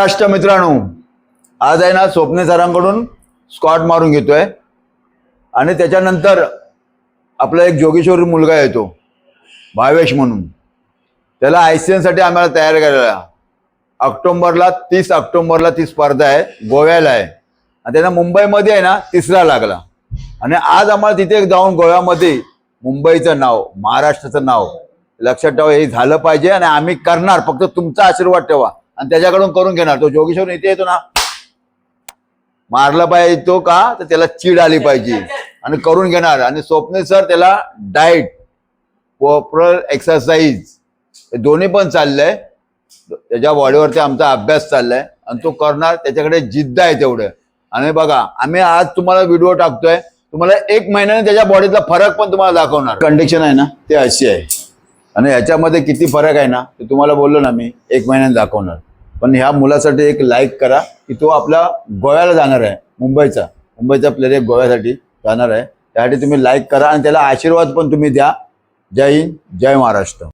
राष्ट्र मित्रांनो, आज आहे ना स्वप्ने सरांकडून स्कॉट मारून घेतोय आणि त्याच्यानंतर आपला एक जोगेश्वरी मुलगा येतो भावेश म्हणून. त्याला ICN साठी आम्हाला तयार करायला ऑक्टोबरला 30 ऑक्टोबरला ती स्पर्धा आहे, गोव्याला आहे आणि त्यांना मुंबईमध्ये आहे ना तिसरा लागला. आणि आज आम्हाला तिथे जाऊन गोव्यामध्ये मुंबईचं नाव, महाराष्ट्राचं नाव लक्षात ठेवा, हे झालं पाहिजे आणि आम्ही करणार. फक्त तुमचा आशीर्वाद ठेवा आणि त्याच्याकडून करून घेणार. तो जोगेश्वर इथे येतो ना, मारला पाहिजे तो का तर त्याला चीड आली पाहिजे आणि करून घेणार. आणि स्वप्ने सर त्याला डाएट, प्रॉपर एक्सरसाइज हे दोन्ही पण चाललंय. त्याच्या बॉडीवरती आमचा अभ्यास चाललाय आणि तो करणार. त्याच्याकडे जिद्द आहे तेवढं. आणि बघा, आम्ही आज तुम्हाला व्हिडिओ टाकतोय, तुम्हाला 1 महिन्याने त्याच्या बॉडीतला फरक पण तुम्हाला दाखवणार. कंडिशन आहे ना ते अशी आहे आणि ह्याच्यामध्ये किती फरक आहे ना ते तुम्हाला बोललो ना मी 1 महिन्याने दाखवणार. पण ह्या मुलासाठी एक लाईक करा की तो आपला गोव्याला जाणार आहे, मुंबईचा प्लेअर एक गोव्यासाठी जाणार आहे. त्यासाठी तुम्ही लाईक करा आणि त्याला आशीर्वाद पण तुम्ही द्या. जय हिंद, जय महाराष्ट्र.